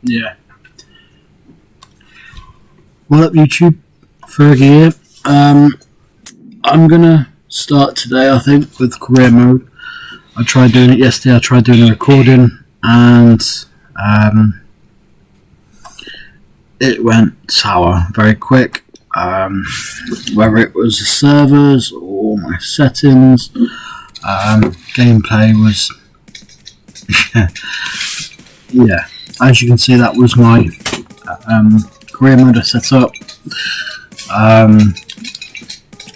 Yeah. What up, YouTube? Fergie here. I'm gonna start today, I think, with career mode. I tried doing it yesterday. I tried doing a recording, and it went sour very quick. Whether it was the servers or my settings, gameplay was yeah. As you can see, that was my career mode I set up.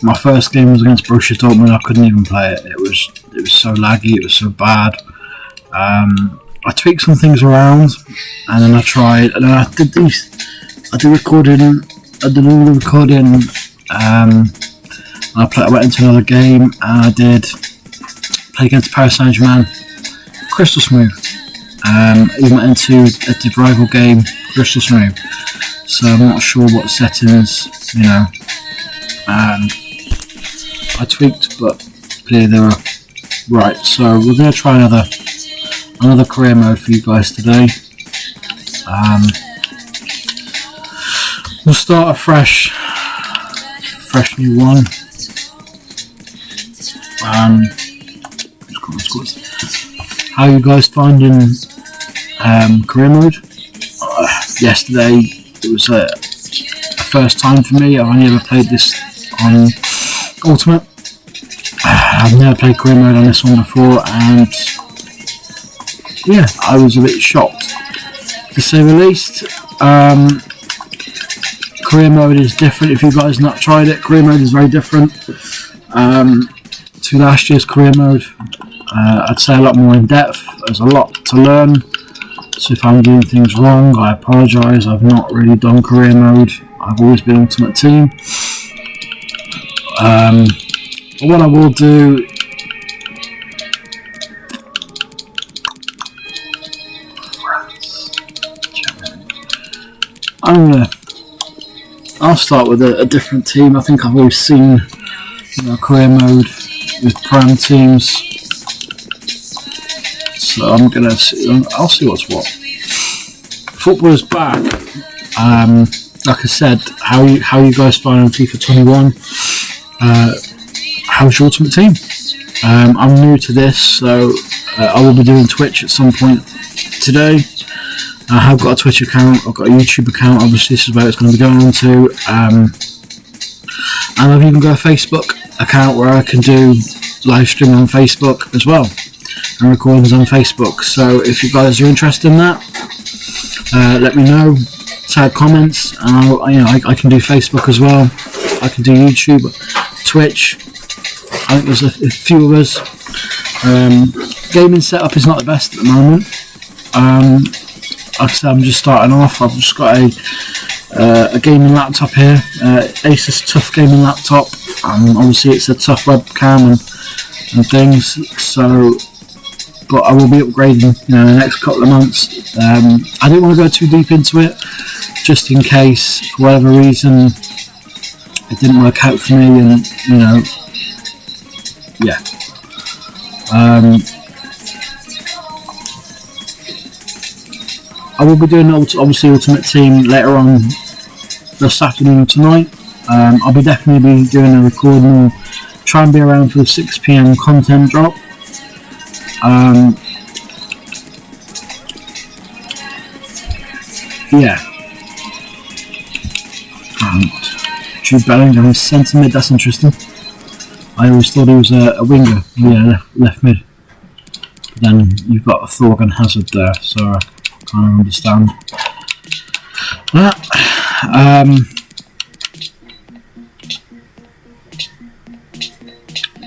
My first game was against Borussia Dortmund. I couldn't even play it. It was so laggy. It was so bad. I tweaked some things around, and then I tried. And then I did these. I did recording. I did all the recording. I went into another game, and I did play against Paris Saint-Germain. Crystal smooth. He went into a rival game. Crystal smooth. So I'm not sure what settings, I tweaked, but clearly they were right. So we're going to try another career mode for you guys today. We'll start a fresh new one. How are you guys finding career mode? Yesterday it was a first time for me. I've only ever played this on Ultimate. I've never played career mode on this one before, and yeah, I was a bit shocked, to say the least. Career mode is different. If you guys not tried it, career mode is very different to last year's career mode. I'd say a lot more in depth. There's a lot to learn. So if I'm doing things wrong, I apologise. I've not really done career mode. I've always been Ultimate Team. But what I will do, I'll start with a different team. I think I've always seen career mode with prem teams. So I'll see what's what. Football is back. Like I said, how you guys finding FIFA 21? How's your Ultimate Team? I'm new to this, so I will be doing Twitch at some point today. I have got a Twitch account. I've got a YouTube account. Obviously, this is where it's going to be going on to. And I've even got a Facebook account where I can do live streaming on Facebook as well, and recordings on Facebook. So if you guys are interested in that, let me know. Tag comments, and I can do Facebook as well. I can do YouTube, Twitch. I think there's a few of us. Gaming setup is not the best at the moment. Like I said, I'm just starting off. I've just got a gaming laptop here, Asus TUF gaming laptop. Obviously, it's a TUF webcam and things. So. But I will be upgrading in the next couple of months. I didn't want to go too deep into it, just in case, for whatever reason, it didn't work out for me, and yeah. I will be doing obviously Ultimate Team later on this afternoon tonight. I'll be definitely doing a recording and try and be around for the 6 PM content drop. Yeah. Jude Bellingham is centre mid. That's interesting. I always thought he was a winger. Yeah, left mid. But then you've got Thorgan Hazard there, so I kind of understand that.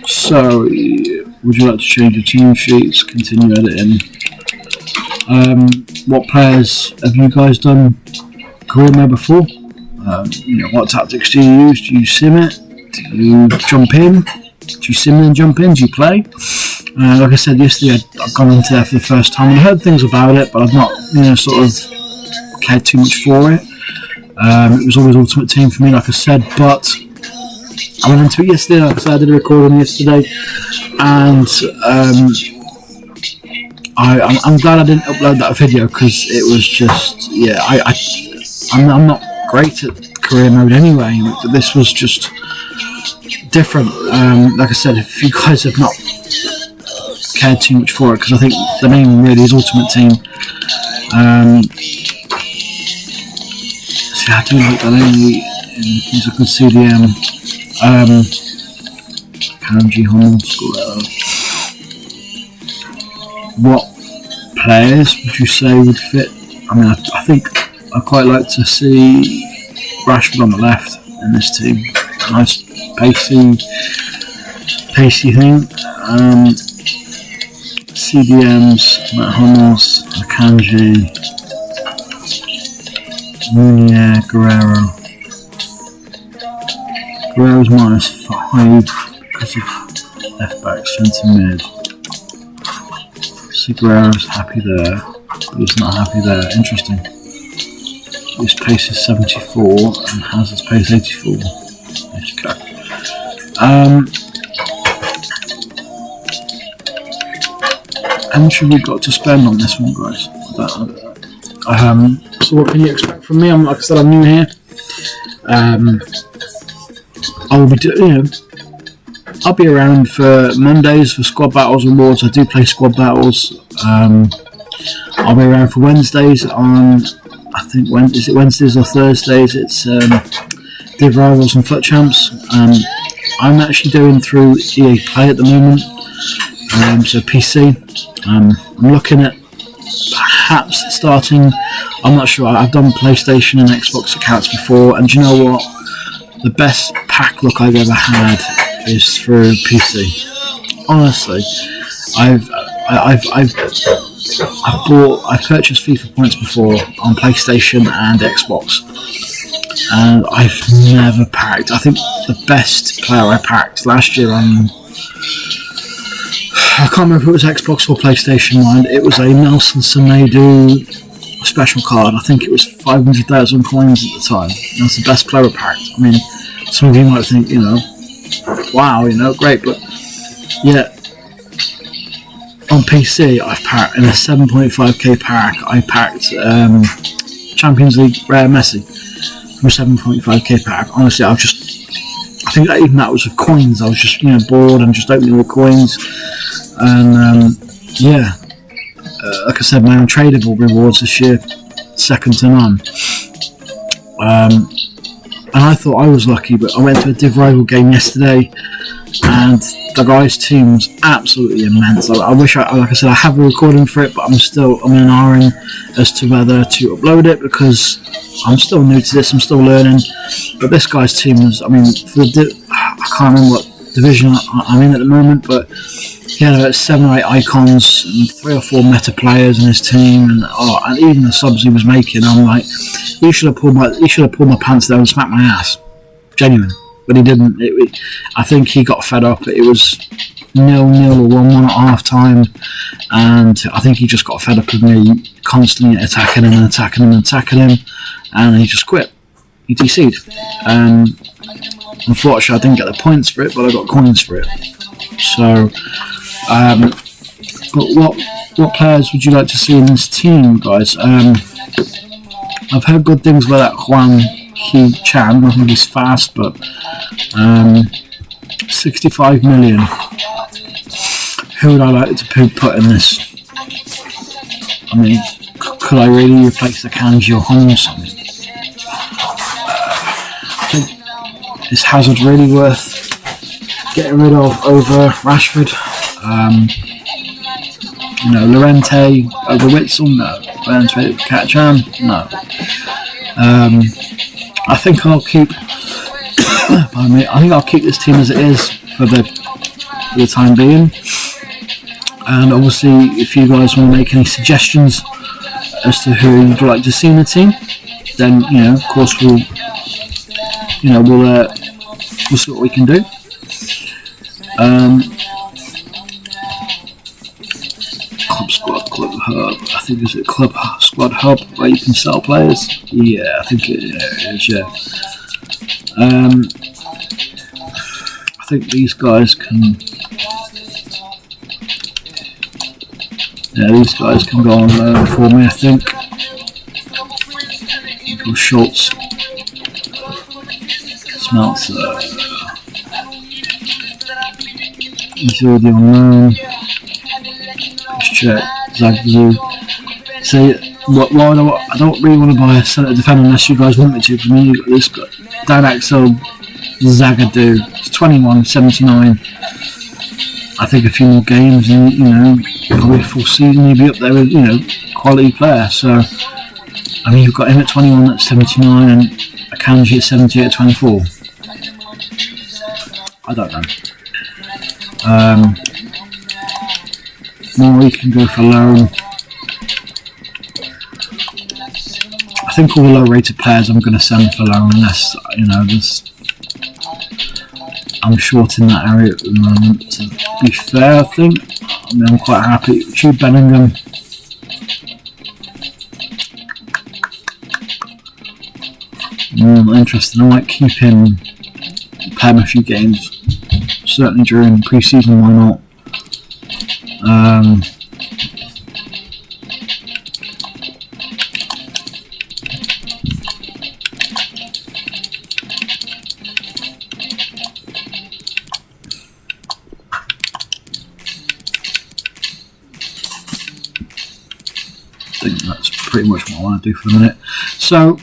So, would you like to change your team sheets? Continue editing. What players have you guys done career mode before? What tactics do you use? Do you sim it? Do you jump in? Do you sim and jump in? Do you play? Like I said yesterday, I've gone into there for the first time and heard things about it, but I've not, sort of cared too much for it. It was always Ultimate Team for me, like I said, but I went into it yesterday. Like I said, I did a recording yesterday, and I'm glad I didn't upload that video because it was just I'm not great at career mode anyway, but this was just different. Like I said, if you guys have not cared too much for it, because I think the name really is Ultimate Team. So I do like that name. He's a good CDM. Kanji Homo Square. What players would you say would fit? I mean, I think I'd quite like to see Rashford on the left in this team. Nice pacey thing. CDMs, Matt Hummels, Akanji, Munier, Guerrero. Guerrero's -5 because of left back, centre mid. See, Guerrero's happy there, but he's not happy there. Interesting. His pace is 74 and Hazard's pace 84. Okay. How much have we got to spend on this one, guys? So what can you expect from me? Like I said, I'm new here. I'll be around for Mondays for squad battles awards. I do play squad battles. I'll be around for Wednesdays on, I think, is it Wednesdays or Thursdays? It's Div Rivals and Foot Champs. I'm actually doing through EA Play at the moment, so PC. I'm looking at perhaps starting, I'm not sure, I've done PlayStation and Xbox accounts before, and do you know what? The best pack look I've ever had is through PC. Honestly, I've purchased FIFA points before on PlayStation and Xbox, and I've never packed. I think the best player I packed last year on, I can't remember if it was Xbox or PlayStation one. It was a Nelson Semedo special card. I think it was 500,000 coins at the time. That's the best player I packed. I mean, some of you might think, wow, great, but yeah, on PC I've packed, in a 7.5k pack, I packed Champions League Rare Messi from a 7.5k pack. Honestly, I think that even that was with coins. I was just bored and just opening the coins, and like I said, my untradeable rewards this year, second to none. And I thought I was lucky, but I went to a Div Rival game yesterday, and the guy's team was absolutely immense. I wish, like I said, I have a recording for it, but I'm in an as to whether to upload it, because I'm still new to this, I'm still learning. But this guy's team was, I can't remember what division I'm in at the moment, but he had about 7 or 8 icons and 3 or 4 meta players in his team, and even the subs he was making, I'm like, he should have pulled my pants down and smacked my ass, genuine. But he didn't. I think he got fed up. It was 0-0 or 1-1 at half time, and I think he just got fed up with me constantly attacking him, and he just quit. He DC'd. Unfortunately, I didn't get the points for it, but I got coins for it. So, but what players would you like to see in this team, guys? I've heard good things about that Huang He Chan. I think he's fast, but 65 million. Who would I like to put in this? I mean, could I really replace the Kanji or Hummels? Is Hazard really worth getting rid of over Rashford? Llorente over Witsel? No. Llorente over Katjan? No. I think I'll keep. I think I'll keep this team as it is for the time being. And obviously, if you guys want to make any suggestions as to who you'd like to see in the team, then of course we'll see what we can do. Club Hub. I think is it Club Squad Hub where you can sell players. Yeah, I think it is. Yeah. I think these guys can. Yeah, these guys can go on for me, I think. Schultz, Smeltzer, he's already on loan. Let's check. Zagzu. So, I don't really want to buy a centre defender unless you guys want me to. Because you've got this guy, Dan Axel Zagadou. It's 21.79. I think a few more games, and probably a full season, he'll be up there with quality player. So, I mean, you've got him at 21 at 79 and Akanji at 78 at 24. I don't know. More, you can go for loan. I think all the low-rated players I'm going to send for loan, unless I'm short in that area at the moment. To be fair, I think I'm quite happy. Jude Bellingham. Interesting. I might keep him, play him a few games. Certainly during pre-season, why not? I think that's pretty much what I want to do for the minute. So,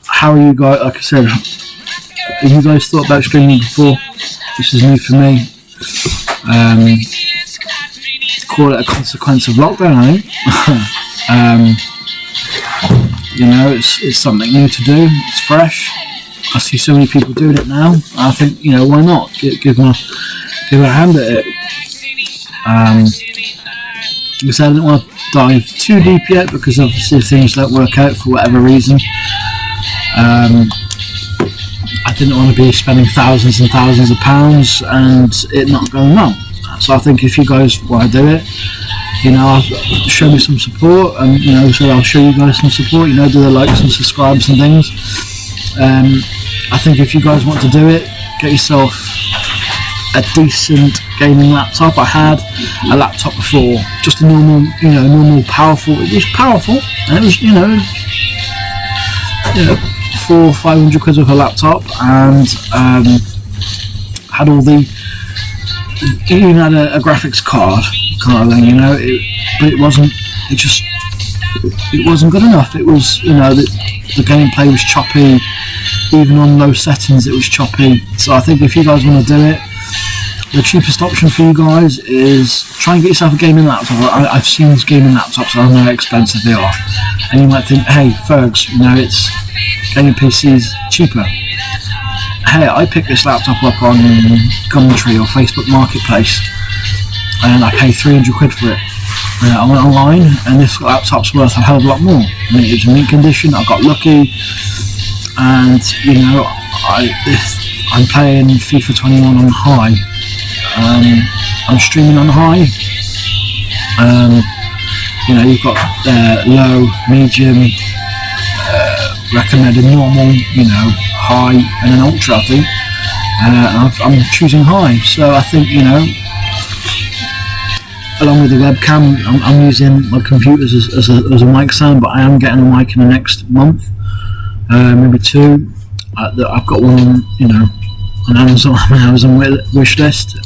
how are you guys? Like I said, have you guys thought about streaming before? This is new for me. Call it a consequence of lockdown, I think. It's something new to do. It's fresh. I see so many people doing it now. I think why not give a hand at it. Because I didn't want to dive too deep yet, because obviously things don't work out for whatever reason. I didn't want to be spending thousands and thousands of pounds and it not going well. So I think if you guys want to do it, I'll show me some support, and so I'll show you guys some support. Do the likes and subscribes and things. I think if you guys want to do it, get yourself a decent gaming laptop. I had a laptop before, just a normal powerful. It was powerful, and it was 400-500 quid of a laptop, and had all the. It even had a graphics card kind of thing, but it wasn't. It wasn't good enough. It was, the gameplay was choppy. Even on low settings, it was choppy. So I think if you guys want to do it, the cheapest option for you guys is try and get yourself a gaming laptop. I've seen these gaming laptops. I don't know how expensive they are, and you might think, hey, Fergs, it's gaming PC's cheaper. Hey, I picked this laptop up on Gumtree or Facebook Marketplace, and I paid 300 quid for it. I went online, and this laptop's worth a hell of a lot more. I mean, it was in mint condition. I got lucky, and I'm playing FIFA 21 on high. I'm streaming on high. You've got low, medium, recommended normal, high, and an ultra, I think. I'm choosing high, so I think, along with the webcam, I'm using my computers as a mic stand, but I am getting a mic in the next month, maybe two. I've got one on Amazon wish list.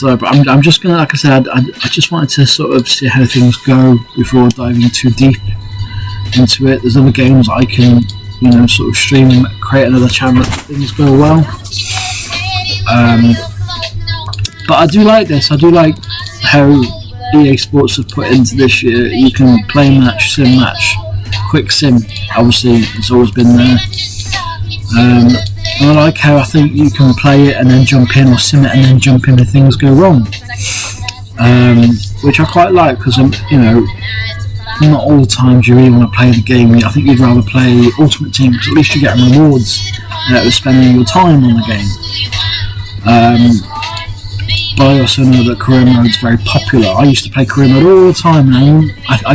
But I'm just gonna, like I said, I just wanted to sort of see how things go before diving too deep into it. There's other games I can, sort of stream and create another channel if things go well. But I do like this. I do like how EA Sports have put into this year. You can play match, sim match, quick sim. Obviously, it's always been there. And I like how I think you can play it and then jump in, or sim it and then jump in if things go wrong. Which I quite like, because not all the times you really want to play the game. I think you'd rather play Ultimate Team, because at least you're getting rewards for spending your time on the game. But I also know that career mode is very popular. I used to play career mode all the time, and I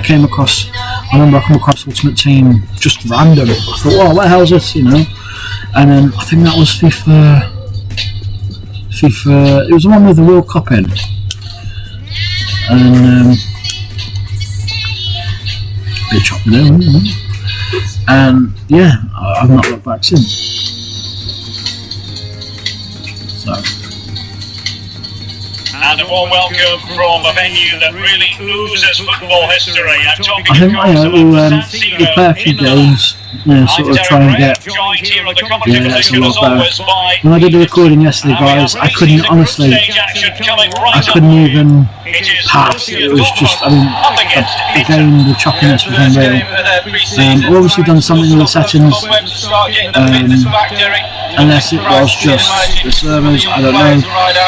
remember I come across Ultimate Team just random. I thought, oh, what the hell is this, And then I think that was FIFA, it was the one with the World Cup in. and bit choppy there, and yeah, I've not looked back since. So. And a warm welcome from a venue that really oozes football history. I'm talking I think we'll play a few games, sort of try and get. Yeah, that's a lot better. When I did the recording yesterday, guys, I couldn't honestly, I couldn't even pass. It was just, I mean, again, the choppiness was unreal. I've obviously done something with the settings, unless it was just the servers, I don't know,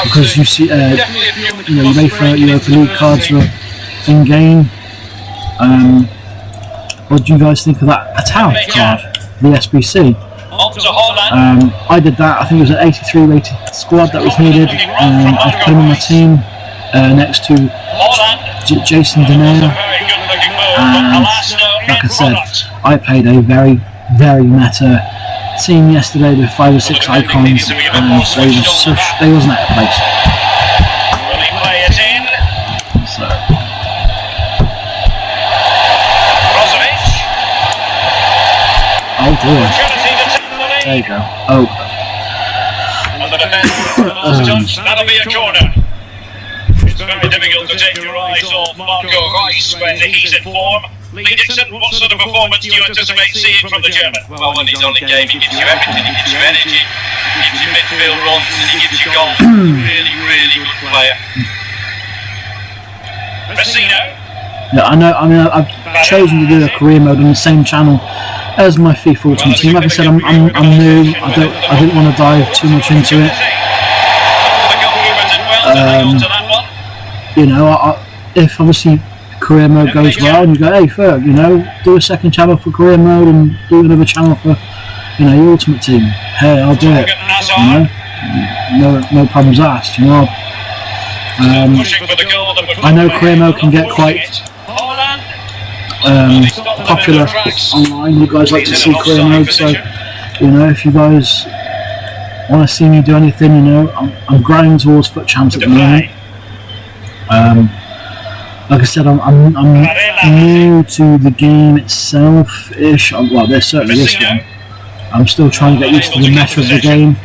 because you see, you pay for Europa League cards in game. What do you guys think of that Atau card, the SBC? I did that. I think it was an 83 rated squad that was needed. I've put him on my team next to Jason Denaire, and like I said, I played a very, very meta team yesterday with 5 or 6 icons, so they wasn't out of place. So. Oh dear. There you go. Oh. That'll be a corner. It's very difficult to take your eyes off Marco Reus when he's in form. Lee Dixon, what sort of performance do you anticipate seeing from the German? Well, when he's on the game, he gives you everything. He gives you energy, he gives you midfield runs, and he gives you goals. Really, really good player. Yeah, I know. I mean, I've chosen to do a career mode on the same channel as my FIFA Ultimate Team. Like I said, I'm new. I didn't want to dive too much into it. If obviously career mode goes well, and you go, hey Ferg, do a second channel for career mode and do another channel for, your Ultimate Team. Hey, I'll do it. No problems asked. I know career mode can get quite popular online. You guys like to see career mode, so if you guys want to see me do anything, I'm grinding towards FUT champs at the moment. Like I said, I'm new to the game itself-ish. Well, there's certainly this one. I'm still trying to get used to the meta of the game.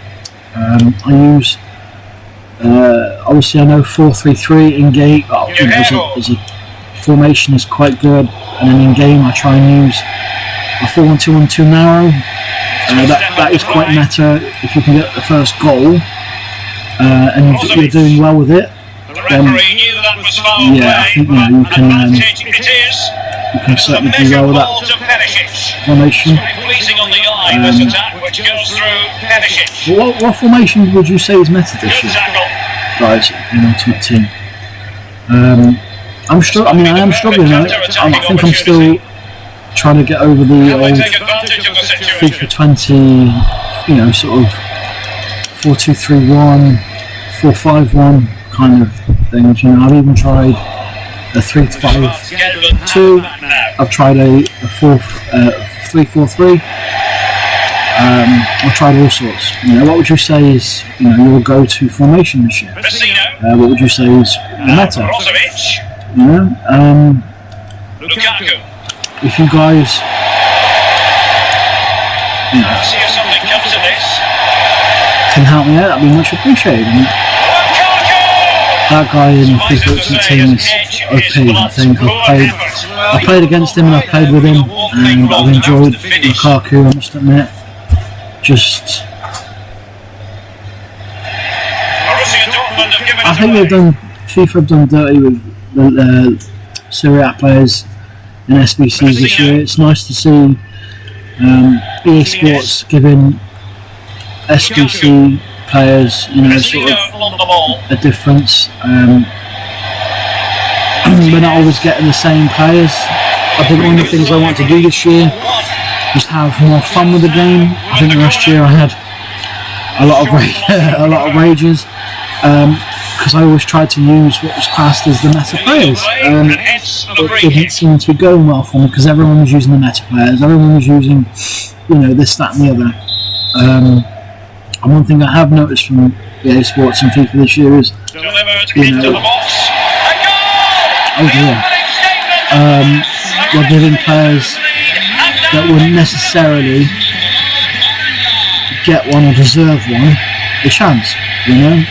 I use, obviously I know 4-3-3 in-game, as a formation is quite good, and then in-game I try and use a 4-1-2-1-2 narrow. That is quite meta if you can get the first goal, and you're doing well with it. Then, yeah, I think you can certainly do well with that formation. What formation would you say is meta this year, guys, in Ultimate Team? I am struggling. I think I'm still trying to get over the old FIFA 20, sort of 4-2-3-1, 4-5-1 kind of things. I've even tried a 3-5-2. I've tried a 3-4-3. I've tried all sorts. What would you say is your go-to formation this year? What would you say is the meta? If you guys can help me out, that'd be much appreciated. That guy in FIFA Ultimate Team is OP. I think I've played against him and I've played with him, and I've enjoyed Lukaku, I must admit. I think FIFA have done dirty with the Serie A players in SBCs this year. It's nice to see EA Sports giving SBC players, sort of a difference. We're not always getting the same players. I think one of the things I want to do this year is have more fun with the game. I think last year I had a lot of rages, because I always tried to use what was classed as the meta players. It didn't seem to be going well for me because everyone was using the meta players. Everyone was using, this, that, and the other. And one thing I have noticed from EA Sports and FIFA this year is, Oh dear. We're giving players that wouldn't necessarily get one or deserve one a chance, you know.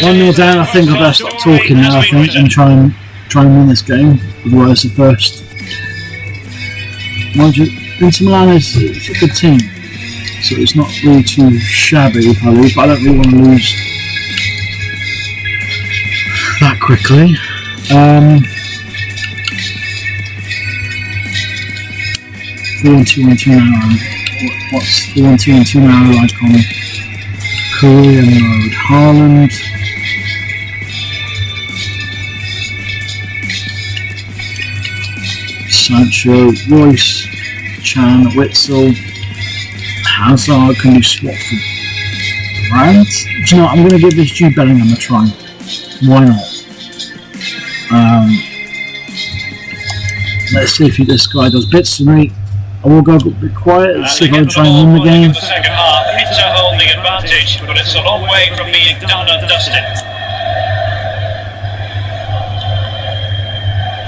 1-0 down. I think I better stop talking now. I think and try and win this game. Otherwise, the first. Mind you, Inter Milan is a good team, so it's not really too shabby if I lose. But I don't really want to lose that quickly. 4-2-1-2 now. What's 4-2-1-2 now like on Korean mode? Haaland. Sancho, Royce, Chan, Witzel, Hazard. Can do swap for Brandt? Do you know what? I'm going to give this Jude Bellingham a try. Why not? Let's see if this guy does bits for me. I will go a bit quiet. Let's see if I can try and win the game. The second half, Inter holding advantage, but it's a long way from being done and dusted.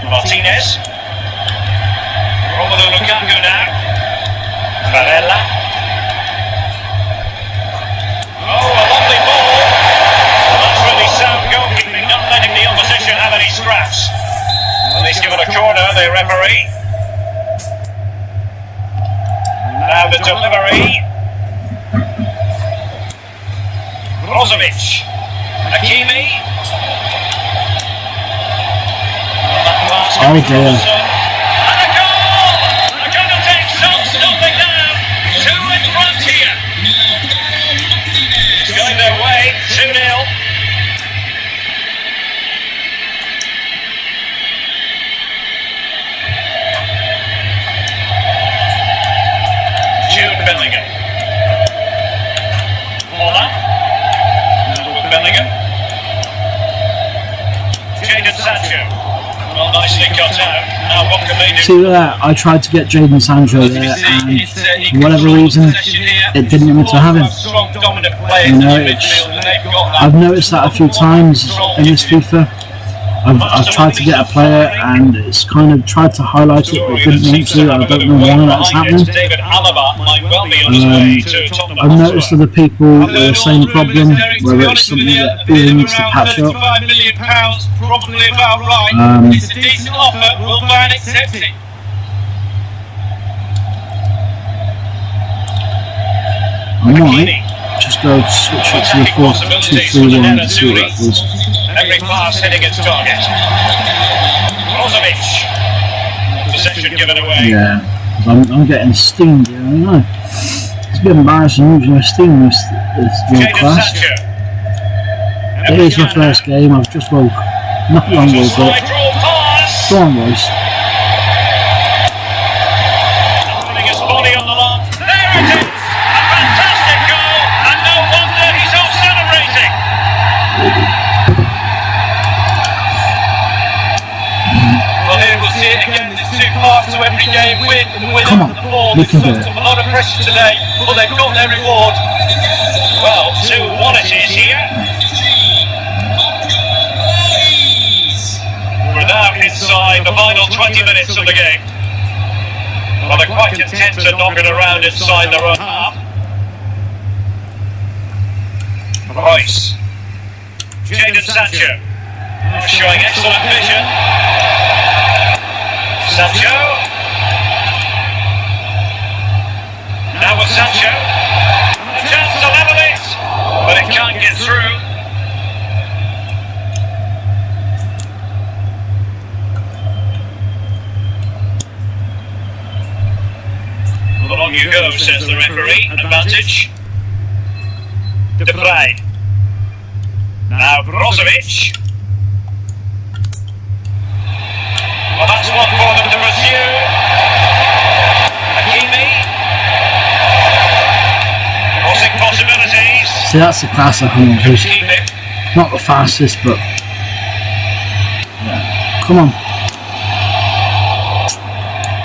Martinez. Romelu Lukaku now. Varela. Oh, a lovely ball. That's really sound goalkeeping, not letting the opposition have any scraps. Well, he's given a corner, the referee. Now the delivery. Brozovic. Hakimi. Oh dear. Their way, 2-0. Jude Bellingham. Mola. Bellingham. Jadon Sancho. Well, nicely cut out. Now what can they do? See that? I tried to get Jadon Sancho there, and for whatever reason, it didn't want me to have him. You know, I've noticed that a few times in this FIFA. I've tried to get a player and it's kind of tried to highlight it, but didn't want to. I don't know why that's happening. I've noticed other people with the same problem, where it's something that really needs to patch up. I might just go switch it to the 4-2-3-1 and see what that does. Every pass hitting its target. Brozovic. Possession given away. Yeah, I'm getting steamed here, I don't know. It's a bit embarrassing using a steam this world class. It is my first game, I've just woke. Not long woke up. Go on, Royce. Putting his body on the line. There it is! A fantastic goal, and no wonder he's off celebrating. Well, here we'll see it again. There's two parts to every game. Win and win Come on on, the ball. we can do it. A lot of pressure today, but they've got their reward. Well, 2-1 it is here. We're now inside the final 20 minutes of the game. Well, they're quite content to knock it around inside their own half. Royce. Jadon Sancho. Showing excellent vision. Sancho. Now with Sancho. A chance to level it, but it can't get through. Along you go, says the referee. Advantage. De Vrij. Now Brozovic. Well, that's one for them to pursue. Hakimi. Crossing possibilities. See, that's the class I come on to. Not the fastest, but yeah. Come on.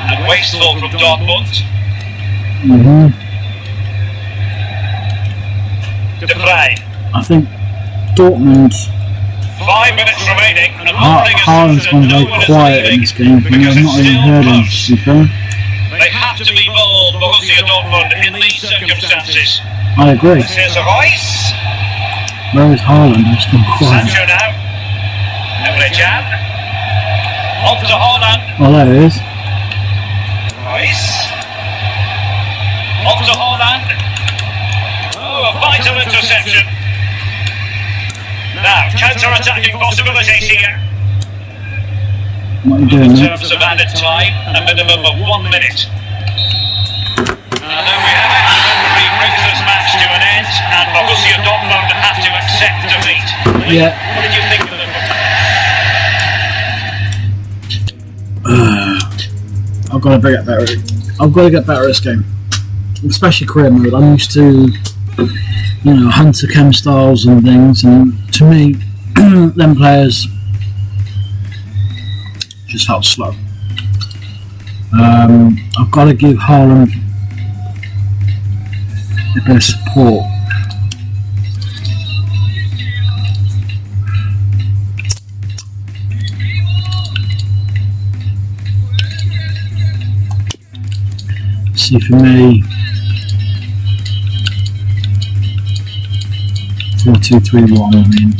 And wasteful from Dortmund. De Vrij. I think Dortmund 5 minutes remaining, and one thing is Haaland's certain, gone no very one is quiet in leaving this game. For me, because I've it's not even still heard him, close. to be fair. They have to be bold, Borussia Dortmund, in these circumstances. I agree. Here's a Rice. Where is Haaland? He's gone quiet. Sancho now. Emre Can. On to Haaland. Oh, there he is. Rice. On to Haaland. Oh, a vital interception. Now, counter-attacking possibilities here. What are you doing, In mate? terms of added time, a minimum of 1 minute. And there we have it. Referee brings this match to an end, and Borussia Dortmund have to accept defeat. Lee, Yeah. what did you think of the I've got to get better. I've got to get better at this game, especially career mode. I'm used to, Hunter Chem styles and things, and to me, them players just felt slow. I've got to give Haaland a bit of support. See, for me, 4-2-3-1. I mean,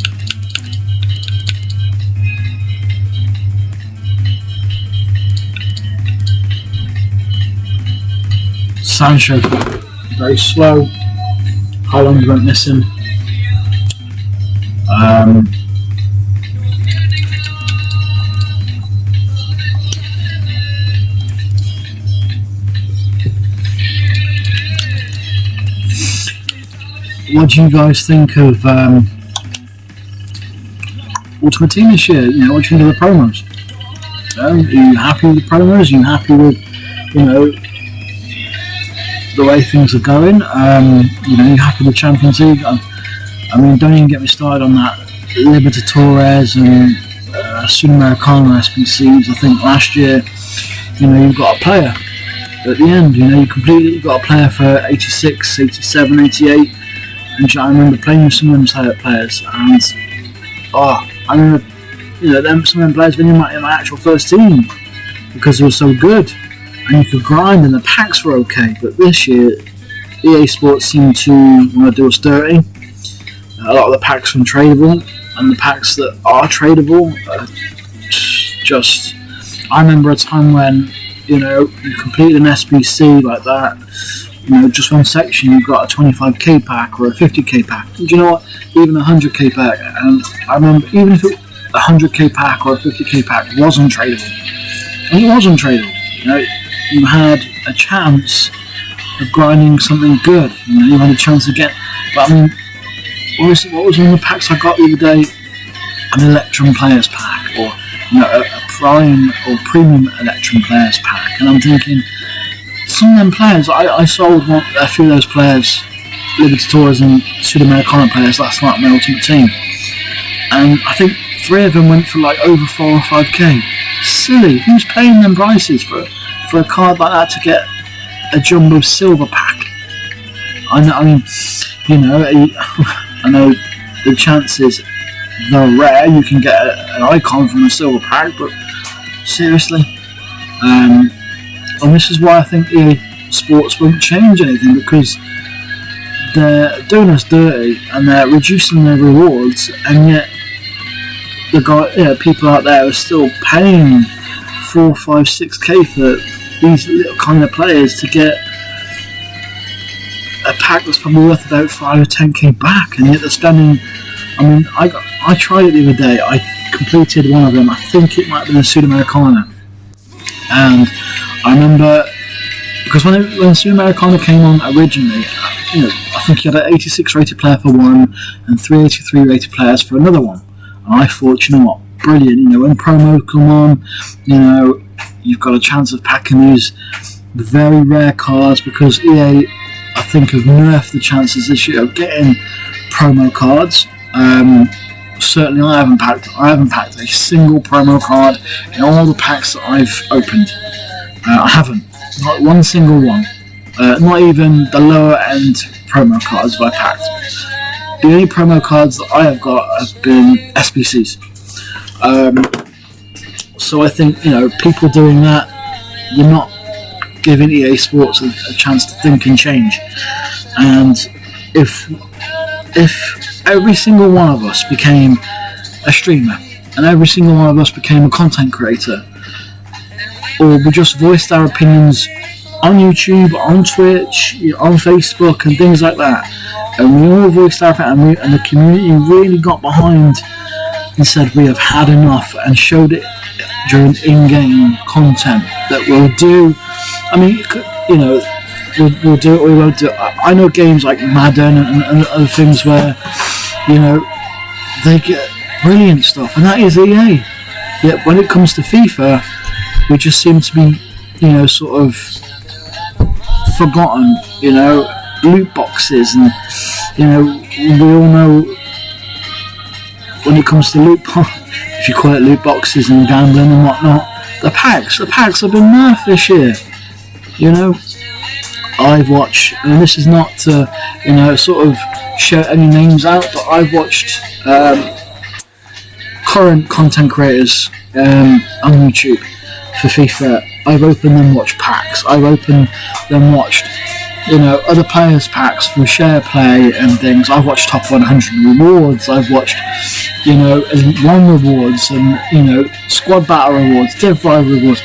Sancho very slow. Haaland went missing. What do you guys think of Ultimate Team this year? What do you think of the promos? Are you happy with the promos? Are you happy with, the way things are going? You happy with Champions League? I mean, don't even get me started on that Libertadores and Sudamericana SBCs. I think last year, you've got a player at the end. You got a player for 86, 87, 88. And I remember playing with some of them type players, and I remember, some of them players been in my actual first team because they were so good, and you could grind, and the packs were okay. But this year, EA Sports seemed to want to do us dirty. A lot of the packs are untradeable, and the packs that are tradable are just. I remember a time when you complete an SBC like that. Just one section, you've got a 25k pack or a 50k pack. Do you know what? Even a 100k pack. And I remember, even if a 100k pack or a 50k pack was untradeable, and it was untradeable, you had a chance of grinding something good. You had a chance to get. But I mean, what was one of the packs I got the other day? An Electrum Players pack, or a Prime or Premium Electrum Players pack, and I'm thinking. Some of them players, I sold a few of those players, Libertadores and Sudamericana players last night on my Ultimate Team, and I think 3 of them went for like over 4 or 5k. Silly, who's paying them prices for a card like that to get a jumbo silver pack? I know the chances they're rare. You can get an icon from a silver pack, but seriously. And this is why I think EA Sports won't change anything, because they're doing us dirty and they're reducing their rewards, and yet people out there are still paying 4, 5, 6k for these little kind of players to get a pack that's probably worth about 5 or 10k back, and yet they're spending. I mean, I tried it the other day. I completed one of them. I think it might have been a Sudamericana, and I remember, because when Sudamericana came on originally, I think you had an 86 rated player for one and 383 rated players for another one. And I thought, what, brilliant. When promos come on, you've got a chance of packing these very rare cards, because EA, I think, have nerfed the chances this year of getting promo cards. Certainly, I haven't packed a single promo card in all the packs that I've opened. I haven't. Not one single one. Not even the lower end promo cards have I packed. The only promo cards that I have got have been SBCs. So I think, people doing that, you're not giving EA Sports a chance to think and change. And if every single one of us became a streamer, and every single one of us became a content creator, or we just voiced our opinions on YouTube, on Twitch, on Facebook, and things like that, and we all voiced our opinion, and the community really got behind and said we have had enough, and showed it during in-game content that we'll do. I mean, we'll do it or we won't do it. I know games like Madden and other things where, they get brilliant stuff, and that is EA. Yet when it comes to FIFA, we just seem to be, sort of forgotten. Loot boxes, and we all know when it comes to if you call it loot boxes and gambling and whatnot, the packs have been nerfed this year. I've watched, and this is not to, sort of shout any names out, but I've watched current content creators on YouTube for FIFA. I've opened and watched packs. I've opened and watched, other players' packs through share play and things. I've watched top 100 rewards. I've watched, Elite 1 rewards and, squad battle rewards, Div 5 rewards.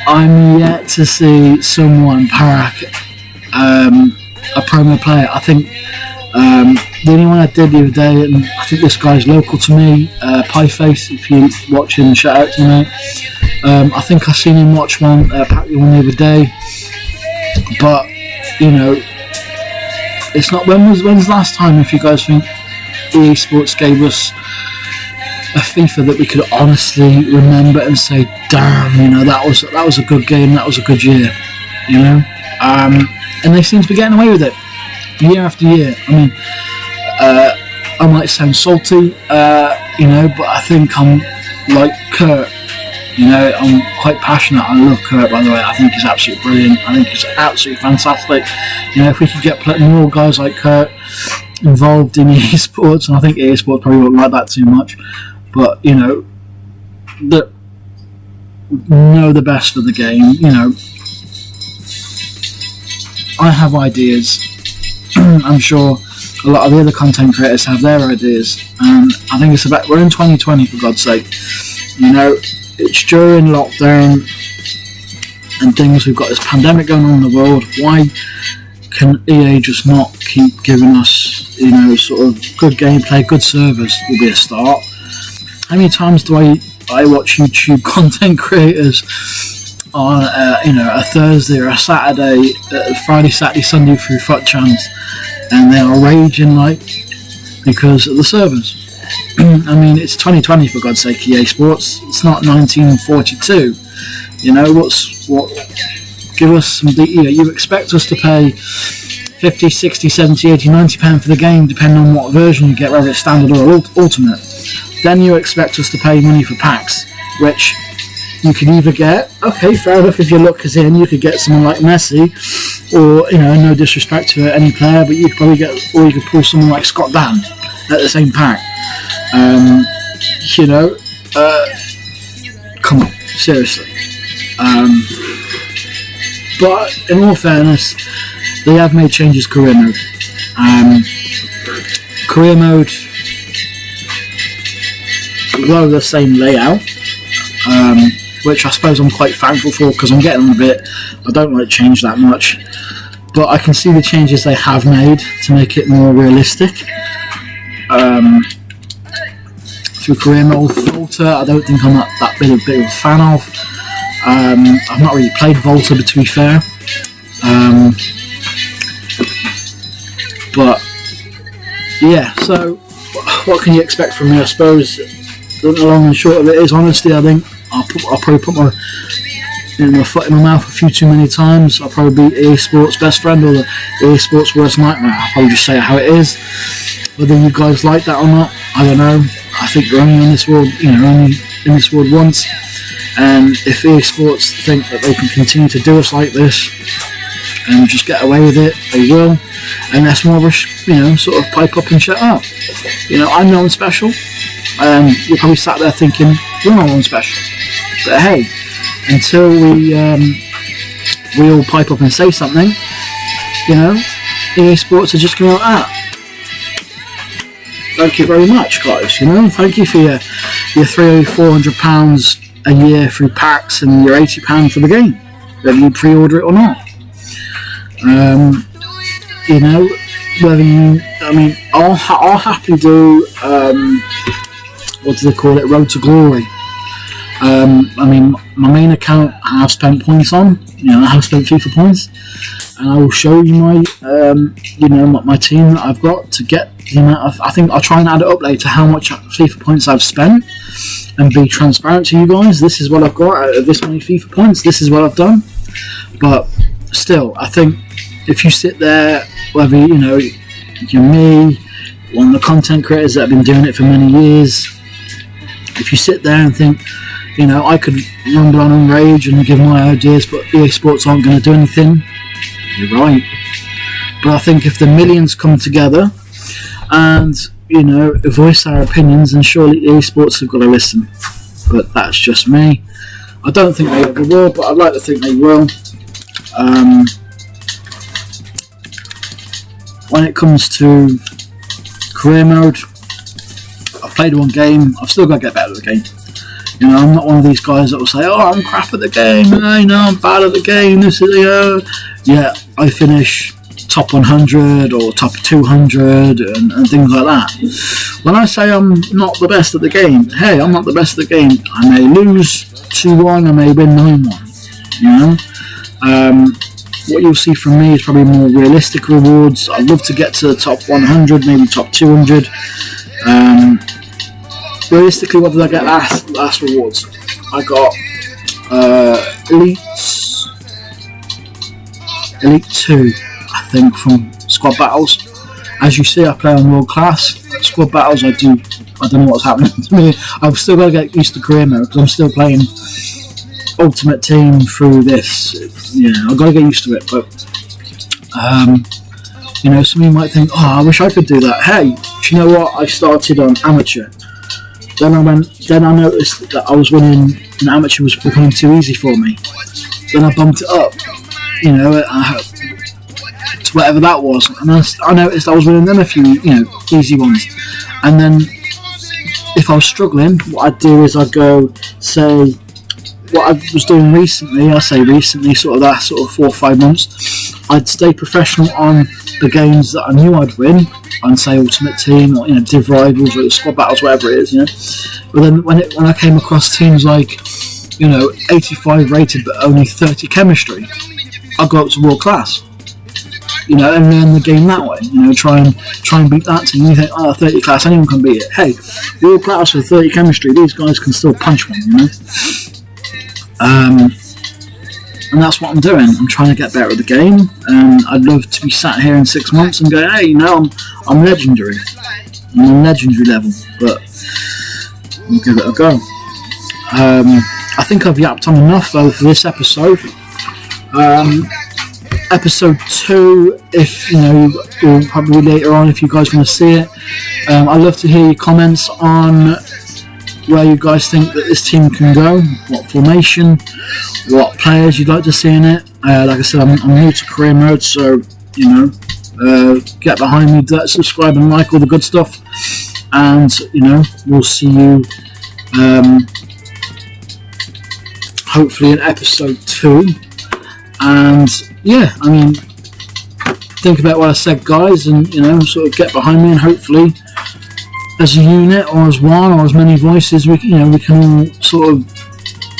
I'm yet to see someone pack a promo player. I think the only one I did the other day, and I think this guy's local to me, Pieface, if you're watching, shout out to you, mate. I think I seen him watch one, pack one the other day. But, it's not. When's the last time, if you guys think EA Sports gave us a FIFA that we could honestly remember and say, damn, that was a good game, that was a good year, and they seem to be getting away with it year after year. I mean, I might sound salty, but I think I'm like Kurt. I'm quite passionate. I love Kurt, by the way. I think he's absolutely brilliant. I think he's absolutely fantastic. If we could get more guys like Kurt involved in EA Sports, and I think EA Sports probably won't like that too much, but that know the best for the game. I have ideas. I'm sure a lot of the other content creators have their ideas, and I think it's about, we're in 2020, for God's sake. It's during lockdown and things. We've got this pandemic going on in the world. Why can EA just not keep giving us, sort of good gameplay, good servers will be a start. How many times do I watch YouTube content creators on, a Thursday or a Saturday, Friday, Saturday, Sunday through FUT channels, and they are raging because of the servers. I mean, it's 2020, for God's sake, EA Sports. It's not 1942. Give us some. You expect us to pay 50, 60, 70, 80, 90 pounds for the game, depending on what version you get, whether it's standard or ultimate. Then you expect us to pay money for packs, which you could either get, okay, fair enough, if your luck is in, you could get someone like Messi, or, no disrespect to any player, but you could probably get, or you could pull someone like Scott Dan at the same pack. Come on, seriously. But in all fairness, they have made changes to career mode. Career mode, although the same layout, which I suppose I'm quite thankful for, because I'm getting on a bit. I don't like change that much, but I can see the changes they have made to make it more realistic. For career mode, Volta, I don't think I'm that big of a fan of. I've not really played Volta, to be fair. But yeah, so what can you expect from me? I suppose the long and short of it is, honestly, I think I'll probably put my foot in my mouth a few too many times. I'll probably be EA Sports' best friend or the EA Sports' worst nightmare. I'll probably just say it how it is. Whether you guys like that or not, I don't know. I think we're only in this world, only in this world once. And if EA Sports think that they can continue to do us like this and just get away with it, they will. Unless more of us, sort of pipe up and shut up. I'm no one special. You're probably sat there thinking, you're not one special. But hey, until we all pipe up and say something, EA Sports are just going like that. Thank you very much, guys. Thank you for your £300-400 a year through packs and your £80 for the game, whether you pre-order it or not. I'll happily do what do they call it? Road to Glory. My main account I've spent points on. I have spent FIFA points, and I will show you my my team that I've got to get the amount of. I think I'll try and add it up later how much FIFA points I've spent, and be transparent to you guys. This is what I've got out of this many FIFA points. This is what I've done. But still, I think if you sit there, whether you're me, one of the content creators that have been doing it for many years, if you sit there and think, I could rumble on and rage and give my ideas, but EA Sports aren't going to do anything, you're right. But I think if the millions come together and, voice our opinions, then surely EA Sports have got to listen. But that's just me. I don't think they ever will, but I'd like to think they will. When it comes to career mode, I've played one game, I've still got to get better at the game. I'm not one of these guys that will say, I'm crap at the game, I'm bad at the game, yeah, I finish top 100 or top 200 and things like that. When I say I'm not the best at the game, hey, I'm not the best at the game. I may lose 2-1, I may win 9-1, what you'll see from me is probably more realistic rewards. I'd love to get to the top 100, maybe top 200. Realistically, what did I get last rewards? I got Elite 2, I think, from Squad Battles. As you see, I play on World Class. Squad Battles, I don't know what's happening to me. I've still got to get used to career mode because I'm still playing Ultimate Team through this. I've got to get used to it. But some of you might think, I wish I could do that. Hey, do you know what? I started on amateur. Then I noticed that I was winning, and amateur was becoming too easy for me. Then I bumped it up, to whatever that was, and I noticed I was winning them a few, easy ones. And then if I was struggling, what I'd do is I'd go say what I was doing recently. I say recently, sort of 4 or 5 months. I'd stay professional on the games that I knew I'd win, on say Ultimate Team or Div Rivals or Squad Battles, whatever it is, But then when I came across teams like 85 rated but only 30 chemistry, I'd go up to World Class, and learn the game that way. Try and beat that team. You think, 30 class, anyone can beat it. Hey, World Class with 30 chemistry, these guys can still punch one, And that's what I'm doing. I'm trying to get better at the game, and I'd love to be sat here in 6 months and go, hey, I'm legendary. I'm on legendary level, but we'll give it a go. I think I've yapped on enough though for this episode. Episode 2, if or probably later on if you guys want to see it. I'd love to hear your comments on where you guys think that this team can go, what formation, what players you'd like to see in it. Like I said, I'm new to career mode, so get behind me, subscribe and like all the good stuff, and we'll see you hopefully in episode 2. And think about what I said, guys, and sort of get behind me, and hopefully as a unit or as one or as many voices, we can all sort of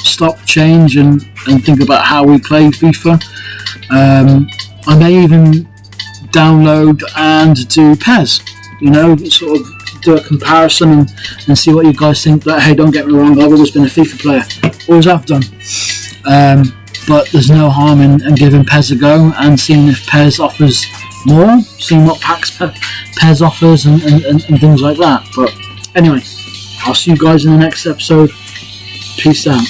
stop, change, and think about how we play FIFA. I may even download and do PES, sort of do a comparison and see what you guys think. But hey, don't get me wrong, I've always been a FIFA player, always have done. But there's no harm in giving PES a go and seeing if PES offers more, seeing what packs PES offers and things like that. But anyway, I'll see you guys in the next episode. Peace out.